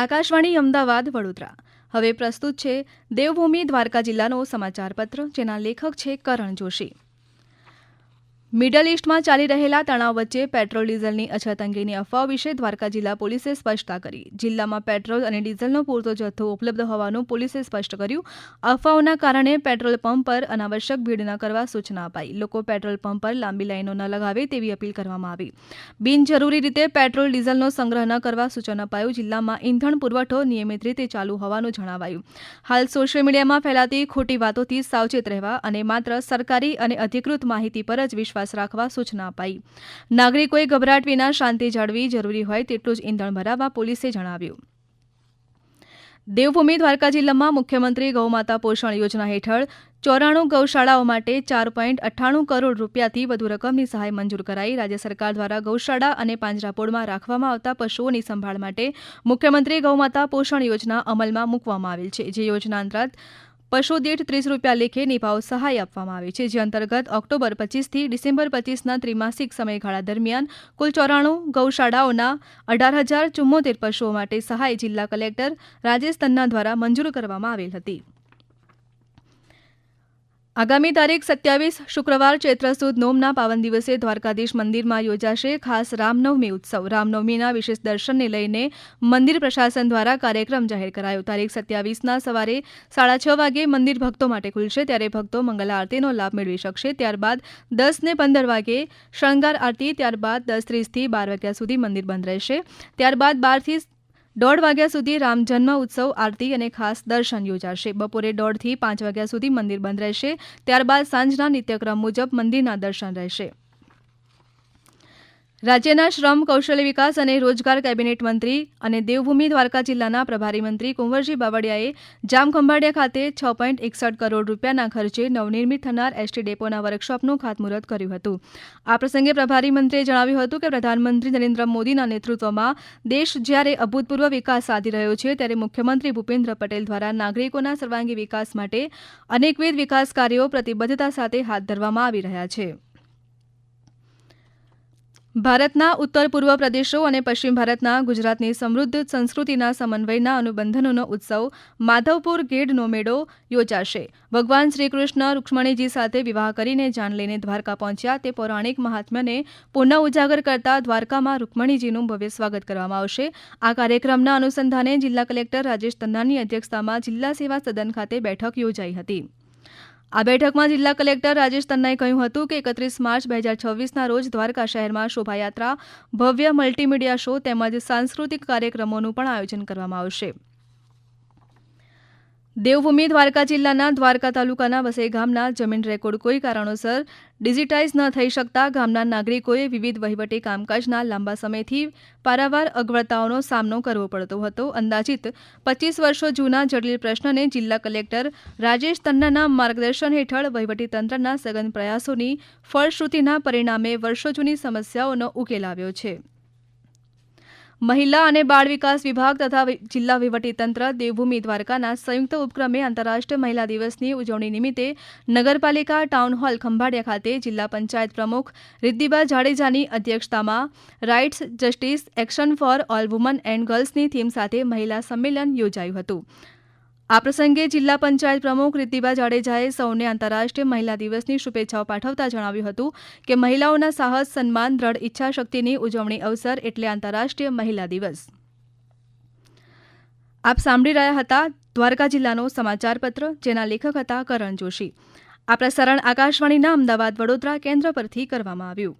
આકાશવાણી અમદાવાદ વડોદરા. હવે પ્રસ્તુત છે દેવભૂમિ દ્વારકા જિલ્લાનો સમાચારપત્ર, જેના લેખક છે કરણ જોશી. મિડલ ઇસ્ટમાં ચાલી રહેલા તણાવ વચ્ચે પેટ્રોલ ડીઝલની અછત અંગેની અફવાઓ વિશે દ્વારકા જિલ્લા પોલીસે સ્પષ્ટતા કરી. જિલ્લામાં પેટ્રોલ અને ડીઝલનો પૂરતો જથ્થો ઉપલબ્ધ હોવાનું પોલીસે સ્પષ્ટ કર્યું. અફવાઓના કારણે પેટ્રોલ પંપ પર અનાવશ્યક ભીડ ન કરવા સૂચના અપાઈ. લોકો પેટ્રોલ પંપ પર લાંબી લાઈનો ન લગાવે તેવી અપીલ કરવામાં આવી. બિનજરૂરી રીતે પેટ્રોલ ડીઝલનો સંગ્રહ ન કરવા સૂચન અપાયું. જિલ્લામાં ઇંધણ પુરવઠો નિયમિત રીતે ચાલુ હોવાનું જણાવાયું. હાલ સોશિયલ મીડિયામાં ફેલાતી ખોટી વાતોથી સાવચેત રહેવા અને માત્ર સરકારી અને અધિકૃત માહિતી પર જ વિશ્વાસ રાખવા સૂચના અપાઈ. નાગરિકોએ ગભરાટ વિના શાંતિ જાળવી જરૂરી હોય તેટલું જ ઇંધણ ભરાવવા પોલીસે જણાવ્યું. દેવભૂમિ દ્વારકા જિલ્લામાં મુખ્યમંત્રી ગૌમાતા પોષણ યોજના હેઠળ 94 ગૌશાળાઓ માટે 4.98 કરોડ રૂપિયાથી વધુ રકમની સહાય મંજૂર કરાઈ. રાજ્ય સરકાર દ્વારા ગૌશાળા અને પાંજરાપોળમાં રાખવામાં આવતા પશુઓની સંભાળ માટે મુખ્યમંત્રી ગૌમાતા પોષણ યોજના અમલમાં મૂકવામાં આવેલ છે. જે યોજના અંતર્ગત પશુ દીઠ 30 રૂપિયા લેખે નિભાવ સહાય આપવામાં આવે છે. જે અંતર્ગત ઓક્ટોબર 25થી ડિસેમ્બર 25ના ત્રિમાસિક સમયગાળા દરમિયાન કુલ 94 ગૌશાળાઓના 18,074 પશુઓ માટે સહાય જિલ્લા કલેક્ટર રાજેશ તન્ના દ્વારા મંજૂર કરવામાં આવેલ હતી. આગામી તારીખ 27 શુક્રવાર ચૈત્ર સુદ નોમના પાવન દિવસે દ્વારકાધીશ મંદિરમાં યોજાશે ખાસ રામનવમી ઉત્સવ. રામનવમીના વિશેષ દર્શનને લઈને મંદિર પ્રશાસન દ્વારા કાર્યક્રમ જાહેર કરાયો. તારીખ 27ના સવારે 6:30 વાગે મંદિર ભક્તો માટે ખુલશે. ત્યારે ભક્તો મંગલા આરતીનો લાભ મેળવી શકશે. ત્યારબાદ 10:15 વાગે શણગાર આરતી, ત્યારબાદ 10:30થી 12 વાગ્યા સુધી મંદિર બંધ રહેશે. ત્યારબાદ 12થી 1:30 વાગ્યા સુધી રામ જન્મ ઉત્સવ આરતી અને ખાસ દર્શન યોજાશે. બપોરે 1:30થી 5 વાગ્યા સુધી મંદિર બંધ રહેશે. ત્યારબાદ સાંજના નિત્યક્રમ મુજબ મંદિરના દર્શન રહેશે. રાજ્યના શ્રમ, કૌશલ્ય વિકાસ અને રોજગાર કેબિનેટ મંત્રી અને દેવભૂમિ દ્વારકા જિલ્લાના પ્રભારી મંત્રી કુંવરજી બાવળિયાએ જામખંભાળિયા ખાતે 6.61 કરોડ રૂપિયાના ખર્ચે નવનિર્મિત થનાર એસટી ડેપોના વર્કશોપનું ખાતમુહૂર્ત કર્યું હતું. આ પ્રસંગે પ્રભારી મંત્રીએ જણાવ્યું હતું કે પ્રધાનમંત્રી નરેન્દ્ર મોદીના નેતૃત્વમાં દેશ જ્યારે અભૂતપૂર્વ વિકાસ સાધી રહ્યો છે, ત્યારે મુખ્યમંત્રી ભૂપેન્દ્ર પટેલ દ્વારા નાગરિકોના સર્વાંગી વિકાસ માટે અનેકવિધ વિકાસ કાર્યો પ્રતિબદ્ધતા સાથે હાથ ધરવામાં આવી રહ્યા છે. ભારતના ઉત્તર પૂર્વ પ્રદેશો અને પશ્ચિમ ભારતના ગુજરાતની સમૃદ્ધ સંસ્કૃતિના સમન્વયના અનુબંધનનો ઉત્સવ માધવપુર ગેડનો મેળો યોજાશે. ભગવાન શ્રીકૃષ્ણ રૂક્ષ્મણીજી સાથે વિવાહ કરીને જાન લઈને દ્વારકા પહોંચ્યા તે પૌરાણિક મહાત્મ્યને પુનઃ ઉજાગર કરતા દ્વારકામાં રૂક્ષ્મણીજીનું ભવ્ય સ્વાગત કરવામાં આવશે. આ કાર્યક્રમના અનુસંધાને જિલ્લા કલેક્ટર રાજેશ તન્નાની અધ્યક્ષતામાં જિલ્લા સેવા સદન ખાતે બેઠક યોજાઈ હતી. આ બેઠકમાં જિલ્લા કલેક્ટર રાજેશ તન્નાએ કહ્યું હતું કે 31 માર્ચ 2026ના રોજ દ્વારકા શહેરમાં શોભાયાત્રા, ભવ્ય મલ્ટીમીડિયા શો તેમજ સાંસ્કૃતિક કાર્યક્રમોનું પણ આયોજન કરવામાં આવશે. દેવભૂમિ દ્વારકા જિલ્લાના દ્વારકા તાલુકાના વસઈ ગામના જમીન રેકોર્ડ કોઈ કારણોસર ડિજિટાઇઝ ન થઈ શકતા ગામના નાગરિકોએ વિવિધ વહીવટી કામકાજના લાંબા સમયથી પારાવાર અગવડતાઓનો સામનો કરવો પડતો હતો. અંદાજિત 25 વર્ષો જૂના જટિલ પ્રશ્નને જિલ્લા કલેક્ટર રાજેશ તન્નાના માર્ગદર્શન હેઠળ વહીવટીતંત્રના સઘન પ્રયાસોની ફળશ્રુતિના પરિણામે વર્ષો જૂની સમસ્યાઓનો ઉકેલ આવ્યો છે. મહિલા અને બાળ વિકાસ વિભાગ તથા જિલ્લા વહીવટીતંત્ર દેવભૂમિ દ્વારકાના સંયુક્ત ઉપક્રમે આંતરરાષ્ટ્રીય મહિલા દિવસની ઉજવણી નિમિત્તે નગરપાલિકા ટાઉન હોલ ખંભાળિયા ખાતે જિલ્લા પંચાયત પ્રમુખ રિદ્ધિબા જાડેજાની અધ્યક્ષતામાં rights, justice, action for all women and ગર્લ્સની થીમ સાથે મહિલા સંમેલન યોજાયું હતું. આ પ્રસંગે જિલ્લા પંચાયત પ્રમુખ રિદ્ધિબા જાડેજાએ સૌને આંતરરાષ્ટ્રીય મહિલા દિવસની શુભેચ્છાઓ પાઠવતા જણાવ્યું હતું કે મહિલાઓના સાહસ, સન્માન, દ્રઢ ઈચ્છાશક્તિની ઉજવણી અવસર એટલે આંતરરાષ્ટ્રીય મહિલા દિવસ. આપ સાંભળી રહ્યા હતા દ્વારકા જિલ્લાનો સમાચારપત્ર, જેના લેખક હતા કરણ જોશી. આ પ્રસારણ આકાશવાણીના અમદાવાદ વડોદરા કેન્દ્ર પરથી કરવામાં આવ્યું.